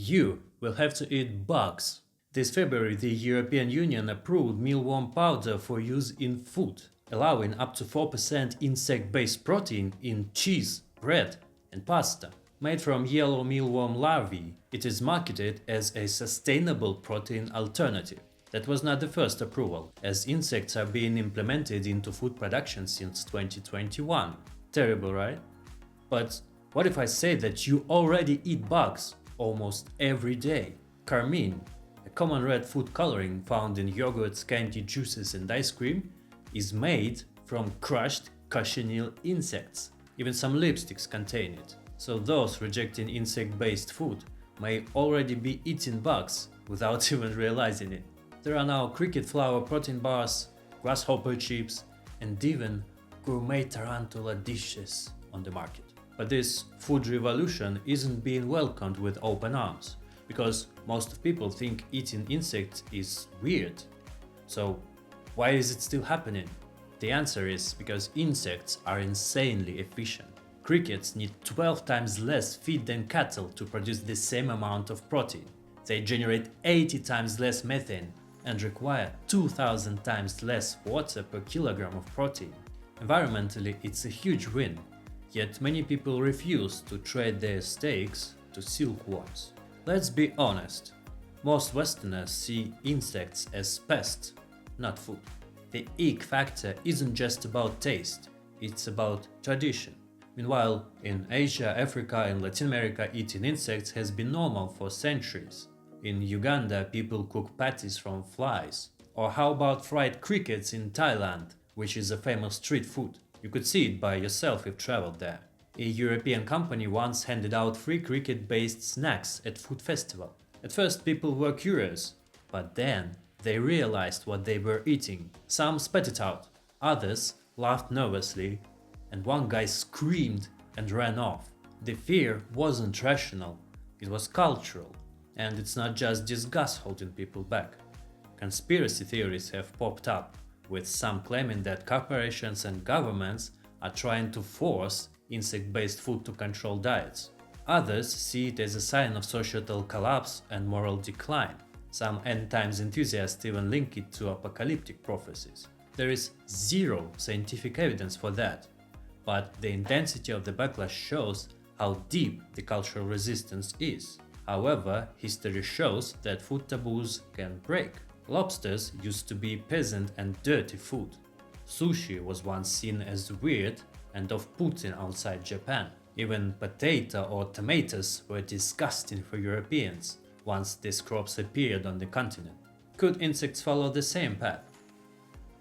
You will have to eat bugs. This February, the European Union approved mealworm powder for use in food, allowing up to 4% insect-based protein in cheese, bread, and pasta. Made from yellow mealworm larvae, it is marketed as a sustainable protein alternative. That was not the first approval, as insects are being implemented into food production since 2021. Terrible, right? But what if I say that you already eat bugs almost every day? Carmine, a common red food coloring found in yogurts, candy, juices, and ice cream, is made from crushed cochineal insects. Even some lipsticks contain it. So those rejecting insect-based food may already be eating bugs without even realizing it. There are now cricket flour protein bars, grasshopper chips, and even gourmet tarantula dishes on the market. But this food revolution isn't being welcomed with open arms, because most people think eating insects is weird. So why is it still happening? The answer is because insects are insanely efficient. Crickets need 12 times less feed than cattle to produce the same amount of protein. They generate 80 times less methane and require 2000 times less water per kilogram of protein. Environmentally, it's a huge win, yet many people refuse to trade their steaks to silkworms. Let's be honest, most Westerners see insects as pests, not food. The ick factor isn't just about taste, it's about tradition. Meanwhile, in Asia, Africa, and Latin America, eating insects has been normal for centuries. In Uganda, people cook patties from flies. Or how about fried crickets in Thailand, which is a famous street food? You could see it by yourself if traveled there. A European company once handed out free cricket-based snacks at food festival. At first people were curious, but then they realized what they were eating. Some spat it out, others laughed nervously, and one guy screamed and ran off. The fear wasn't rational, it was cultural. And it's not just disgust holding people back. Conspiracy theories have popped up, with some claiming that corporations and governments are trying to force insect-based food to control diets. Others see it as a sign of societal collapse and moral decline. Some end-times enthusiasts even link it to apocalyptic prophecies. There is zero scientific evidence for that, but the intensity of the backlash shows how deep the cultural resistance is. However, history shows that food taboos can break. Lobsters used to be peasant and dirty food. Sushi was once seen as weird and off-putting outside Japan. Even potato or tomatoes were disgusting for Europeans once these crops appeared on the continent. Could insects follow the same path?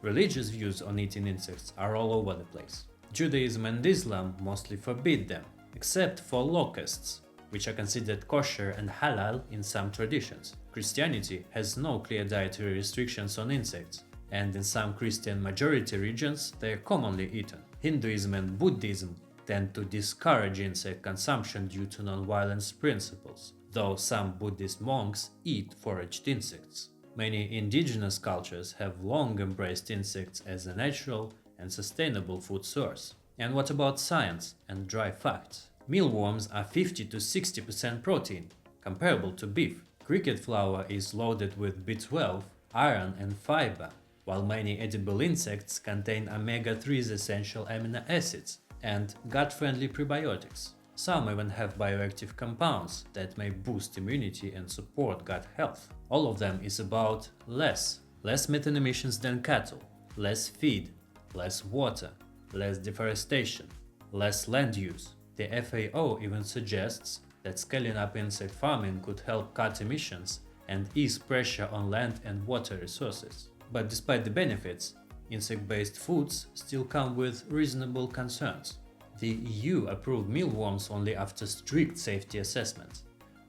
Religious views on eating insects are all over the place. Judaism and Islam mostly forbid them, except for locusts, which are considered kosher and halal in some traditions. Christianity has no clear dietary restrictions on insects, and in some Christian majority regions they are commonly eaten. Hinduism and Buddhism tend to discourage insect consumption due to non-violence principles, though some Buddhist monks eat foraged insects. Many indigenous cultures have long embraced insects as a natural and sustainable food source. And what about science and dry facts? Mealworms are 50 to 60% protein, comparable to beef. Cricket flour is loaded with B12, iron and fiber, while many edible insects contain omega-3's essential amino acids and gut-friendly prebiotics. Some even have bioactive compounds that may boost immunity and support gut health. All of them is about less methane emissions than cattle, less feed, less water, less deforestation, less land use. The FAO even suggests that scaling up insect farming could help cut emissions and ease pressure on land and water resources. But despite the benefits, insect-based foods still come with reasonable concerns. The EU approved mealworms only after strict safety assessments,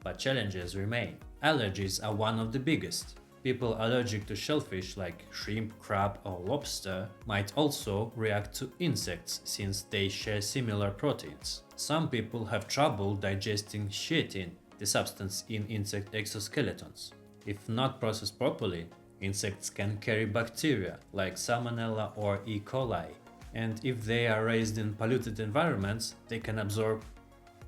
but challenges remain. Allergies are one of the biggest. People allergic to shellfish like shrimp, crab or lobster might also react to insects since they share similar proteins. Some people have trouble digesting chitin, the substance in insect exoskeletons. If not processed properly, insects can carry bacteria like Salmonella or E. coli, and if they are raised in polluted environments, they can absorb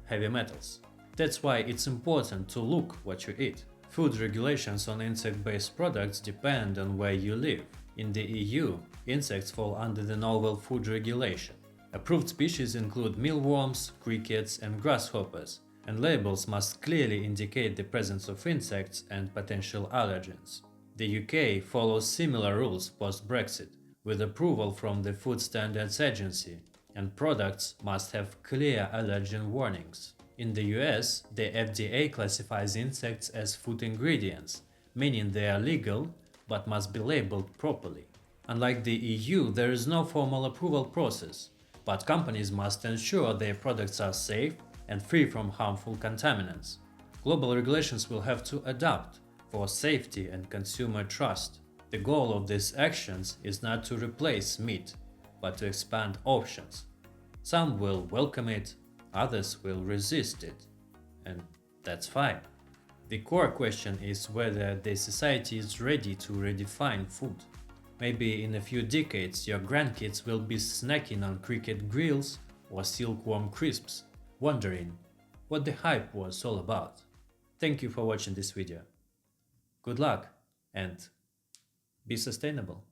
heavy metals. That's why it's important to look what you eat. Food regulations on insect-based products depend on where you live. In the EU, insects fall under the Novel Food Regulation. Approved species include mealworms, crickets, and grasshoppers, and labels must clearly indicate the presence of insects and potential allergens. The UK follows similar rules post-Brexit, with approval from the Food Standards Agency, and products must have clear allergen warnings. In the US, the FDA classifies insects as food ingredients, meaning they are legal but must be labeled properly. Unlike the EU, there is no formal approval process, but companies must ensure their products are safe and free from harmful contaminants. Global regulations will have to adapt for safety and consumer trust. The goal of these actions is not to replace meat, but to expand options. Some will welcome it, others will resist it, and that's fine. The core question is whether the society is ready to redefine food. Maybe in a few decades your grandkids will be snacking on cricket grills or silkworm crisps, wondering what the hype was all about. Thank you for watching this video. Good luck and be sustainable.